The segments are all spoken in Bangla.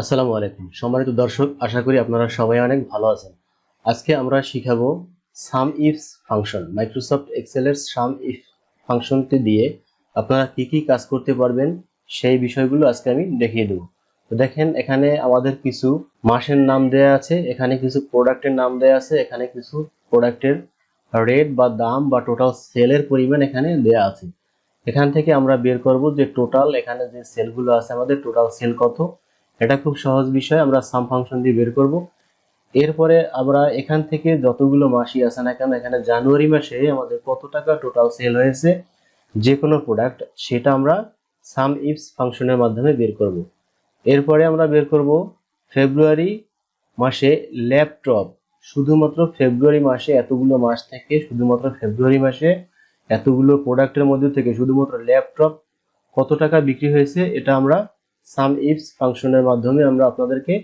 আসসালামু আলাইকুম সম্মানিত দর্শক, আশা করি আপনারা সবাই অনেক ভালো আছেন। আজকে আমরা শিখাবো সাম ইফস ফাংশন। মাইক্রোসফট এক্সেলের সাম ইফ ফাংশনটি দিয়ে আপনারা কি কি কাজ করতে পারবেন সেই বিষয়গুলো আজকে আমি দেখিয়ে দেব। তো দেখেন, এখানে আমাদের কিছু মাসের নাম দেয়া আছে, এখানে কিছু প্রোডাক্টের নাম দেয়া আছে, এখানে কিছু প্রোডাক্টের রেট বা দাম বা টোটাল সেলের পরিমাণ এখানে দেয়া আছে। এখান থেকে আমরা বের করব যে টোটাল এখানে যে সেলগুলো আছে আমাদের টোটাল সেল কত। এটা খুব সহজ বিষয়, আমরা সাম ফাংশন দিয়ে বের করব। এরপরে আমরা এখান থেকে যতগুলো মাসই আছে না কেন, এখানে জানুয়ারি মাসে আমাদের কত টাকা টোটাল সেল হয়েছে যে কোনো প্রোডাক্ট, সেটা আমরা সাম ইফস ফাংশনের মাধ্যমে বের করব। এরপরে আমরা বের করব ফেব্রুয়ারি মাসে ল্যাপটপ, শুধুমাত্র ফেব্রুয়ারি মাসে এতগুলো মাস থেকে শুধুমাত্র ফেব্রুয়ারি মাসে এতগুলো প্রোডাক্টের মধ্যে থেকে শুধুমাত্র ল্যাপটপ কত টাকা বিক্রি হয়েছে, এটা আমরা সাম ইফস ফাংশনের মাধ্যমে আমরা আপনাদেরকে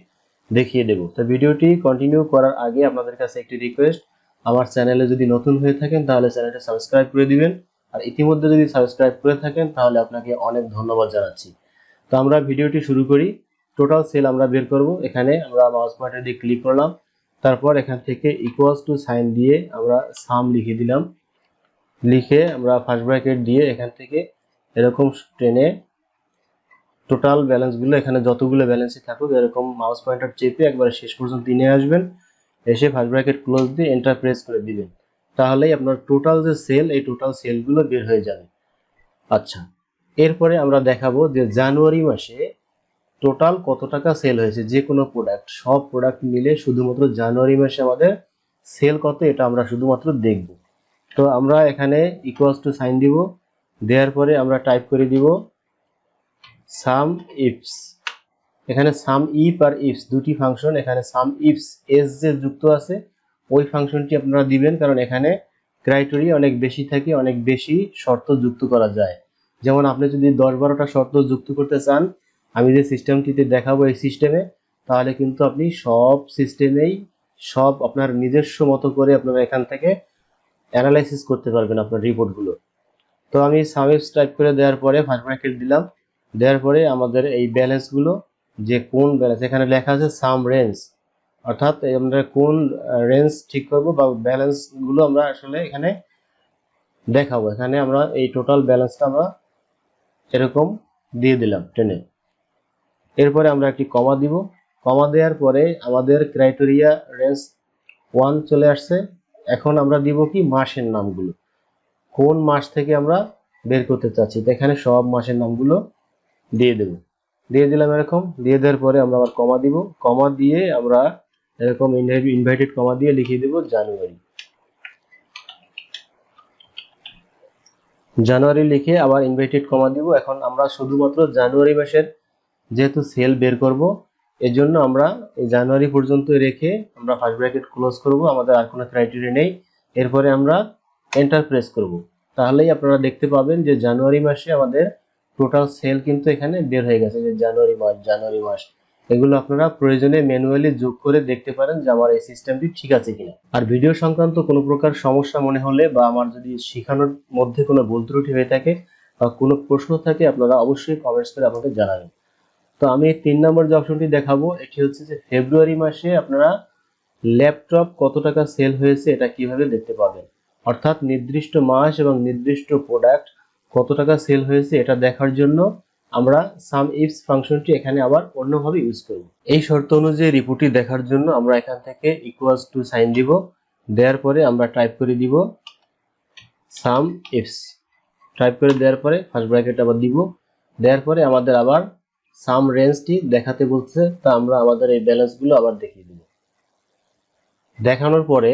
দেখিয়ে দেব। তো ভিডিওটি কন্টিনিউ করার আগে আপনাদের কাছে একটি রিকোয়েস্ট, আমার চ্যানেলে যদি নতুন হয়ে থাকেন তাহলে চ্যানেলটা সাবস্ক্রাইব করে দিবেন, আর ইতিমধ্যে যদি সাবস্ক্রাইব করে থাকেন তাহলে আপনাকে অনেক ধন্যবাদ জানাচ্ছি। তো আমরা ভিডিওটি শুরু করি। টোটাল সেল আমরা বের করব। এখানে আমরা মাউস পয়েন্টার দিয়ে ক্লিক করলাম, তারপর এখান থেকে ইকুয়ালস টু সাইন দিয়ে আমরা সাম লিখে দিলাম। লিখে আমরা ফার্স্ট ব্র্যাকেট দিয়ে এখান থেকে এরকম টেনে টোটাল ব্যালেন্সগুলো, এখানে যতগুলো ব্যালেন্সই থাকুক এরকম মাউস পয়েন্টার চেপে একবার শেষ পর্যন্ত নিয়ে আসবেন। এসে ফার্স্ট ব্র্যাকেট ক্লোজ দিয়ে এন্টার প্রেস করে দিবেন, তাহলেই আপনার টোটাল যে সেল, এই টোটাল সেলগুলো বের হয়ে যাবে। আচ্ছা, এরপরে আমরা দেখাবো যে জানুয়ারি মাসে টোটাল কত টাকা সেল হয়েছে যে কোনো প্রোডাক্ট, সব প্রোডাক্ট মিলে শুধুমাত্র জানুয়ারি মাসে আমাদের সেল কত, এটা আমরা শুধুমাত্র দেখব। তো আমরা এখানে ইকুয়ালস টু সাইন দিব, দেওয়ার পরে আমরা টাইপ করে দিব সাম ইফস। এখানে সাম ইফ আর ইফস দুটি ফাংশন, এখানে সাম ইফস এস যে যুক্ত আছে ওই ফাংশনটি আপনারা দিবেন, কারণ এখানে ক্রাইটেরিয়া অনেক বেশি থাকে, অনেক বেশি শর্ত যুক্ত করা যায়। যেমন আপনি যদি 10-12টা শর্ত যুক্ত করতে চান, আমি যে সিস্টেমটিতে দেখাবো এই সিস্টেমে, তাহলে কিন্তু আপনি সব সিস্টেমেই সব আপনার নিজস্ব মতো করে আপনারা এখান থেকে অ্যানালাইসিস করতে পারবেন আপনার রিপোর্টগুলো। তো আমি সাম ইফস টাইপ করে দেওয়ার পরে ফার্স্ট ব্র্যাকেট দিলাম, দেওয়ার পরে আমাদের এই ব্যালেন্সগুলো, যে কোন ব্যালেন্স এখানে লেখা আছে সাম রেঞ্জ, অর্থাৎ আমরা কোন রেঞ্জ ঠিক করব বা ব্যালেন্সগুলো আমরা আসলে এখানে দেখাবো। এখানে আমরা এই টোটাল ব্যালেন্সটা আমরা এরকম দিয়ে দিলাম টেনে। এরপরে আমরা একটি কমা দিব, কমা দেওয়ার পরে আমাদের ক্রাইটেরিয়া রেঞ্জ 1 চলে আসছে। এখন আমরা দিব কি মাসের নামগুলো, কোন মাস থেকে আমরা বের করতে চাচ্ছি, তো এখানে সব মাসের নামগুলো দিয়ে দেব। দিয়ে দিলাম, এরকম দিয়ে দেওয়ার পরে আমরা আবার কমা দিব, কমা দিয়ে আমরা এরকম ইনভাইটেড কমা দিয়ে লিখে দেব জানুয়ারি। জানুয়ারি লিখে আবার ইনভাইটেড কমা দিব। এখন আমরা শুধুমাত্র জানুয়ারি মাসের যেহেতু সেল বের করব, এজন্য আমরা এই জানুয়ারি পর্যন্ত রেখে আমরা ফার্স্ট ব্র্যাকেট ক্লোজ করব, আমাদের আর কোনো ক্রাইটেরিয়া নেই। এরপরে আমরা এন্টার প্রেস করব, তাহলেই আপনারা দেখতে পাবেন যে জানুয়ারি মাসে আমাদের টোটাল সেল কিন্তু এখানে বের হয়ে গেছে, যে জানুয়ারি মাস। এগুলো আপনারা প্রয়োজনে ম্যানুয়ালি যোগ করে দেখতে পারেন যে আমার এই সিস্টেমটি ঠিক আছে কিনা। আর ভিডিও সংক্রান্ত কোনো প্রকার সমস্যা মনে হলে বা আমার যদি শেখানোর মধ্যে কোনো ভুল ত্রুটি হয়ে থাকে বা কোনো প্রশ্ন থাকে, আপনারা অবশ্যই কমেন্টস করে আমাকে জানাবেন। তো আমি 3 নম্বর যে অপশনটি দেখাবো, এটি হচ্ছে যে ফেব্রুয়ারি মাসে আপনারা ল্যাপটপ কত টাকা সেল হয়েছে এটা কিভাবে দেখতে পাবেন, অর্থাৎ নির্দিষ্ট মাস এবং নির্দিষ্ট প্রোডাক্ট কত টাকা সেল হয়েছে এটা দেখার জন্য আমরা সাম ইফস ফাংশনটি এখানে আবার অন্যভাবে ইউজ করব। এই শর্ত অনুযায়ী রিপোর্টটি দেখার জন্য আমরা এখান থেকে ইকুয়ালস টু সাইন দিব, দেওয়ার পরে আমরা টাইপ করে দিব সাম ইফস। টাইপ করে দেওয়ার পরে ফার্স্ট ব্র্যাকেট আবার দিব, দেওয়ার পরে আমাদের আবার সাম রেঞ্জটি দেখাতে বলছে, তা আমরা আমাদের এই ব্যালেন্সগুলো আবার দেখিয়ে দিব। দেখানোর পরে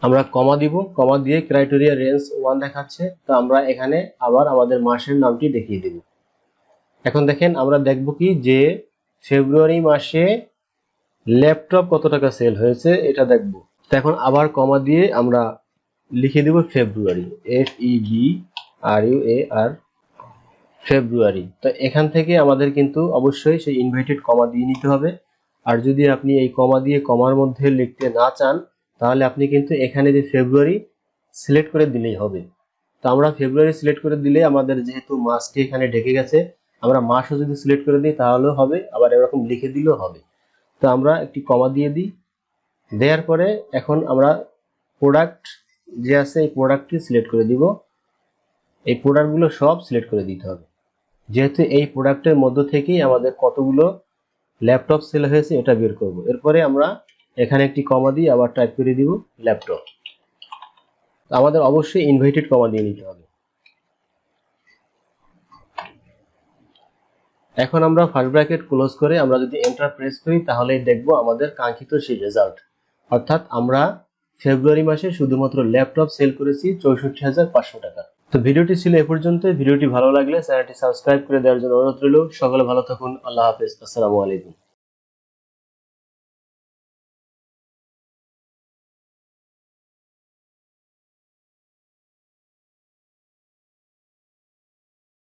আমরা কমা দিব, কমা দিয়ে ক্রাইটেরিয়া রেঞ্জ 1 দেখাচ্ছে, তো আমরা এখানে আবার আমাদের মাসের নামটি দেখিয়ে দিব। এখন দেখেন, আমরা দেখব কি যে ফেব্রুয়ারি মাসে ল্যাপটপ কত টাকা সেল হয়েছে এটা দেখব। তো এখন আবার কমা দিয়ে আমরা লিখে দিব ফেব্রুয়ারি, FEBRUAR, ফেব্রুয়ারি। তো এখান থেকে আমাদের কিন্তু অবশ্যই সেই ইনভার্টেড কমা দিয়ে নিতে হবে। আর যদি আপনি এই কমা দিয়ে কমার মধ্যে লিখতে না চান, তাহলে আপনি কিন্তু এখানে যে ফেব্রুয়ারি সিলেক্ট করে দিলেই হবে। তো আমরা ফেব্রুয়ারি সিলেক্ট করে দিলে আমাদের যেহেতু মাসটি এখানে ঢেকে গেছে, আমরা মাসও যদি সিলেক্ট করে দিই তাহলেও হবে, আবার এরকম লিখে দিলেও হবে। তো আমরা একটি কমা দিয়ে দিই, দেওয়ার পরে এখন আমরা প্রোডাক্ট যে আছে এই প্রোডাক্টটি সিলেক্ট করে দিব। এই প্রোডাক্টগুলো সব সিলেক্ট করে দিতে হবে, যেহেতু এই প্রোডাক্টের মধ্য থেকেই আমাদের কতগুলো ল্যাপটপ সেল হয়েছে এটা বের করব। এরপরে আমরা এখানে একটি কমা দিয়ে আবার টাইপ করে দিব ল্যাপটপ। আমাদের অবশ্যই ইনভার্টেড কমা দিয়ে নিতে হবে। এখন আমরা ফার্স্ট ব্র্যাকেট ক্লোজ করে আমরা যদি এন্টার প্রেস করি তাহলেই দেখব আমাদের কাঙ্ক্ষিত সেই রেজাল্ট, অর্থাৎ আমরা ফেব্রুয়ারি মাসে শুধুমাত্র ল্যাপটপ সেল করেছি ৬৪,৫০০ টাকা। তো ভিডিওটি ছিল এ পর্যন্ত। ভিডিওটি ভালো লাগলে চ্যানেলটি সাবস্ক্রাইব করে দেওয়ার জন্য অনুরোধ রইল। সকলে ভালো থাকুন। আল্লাহ হাফেজ। আসসালামু আলাইকুম।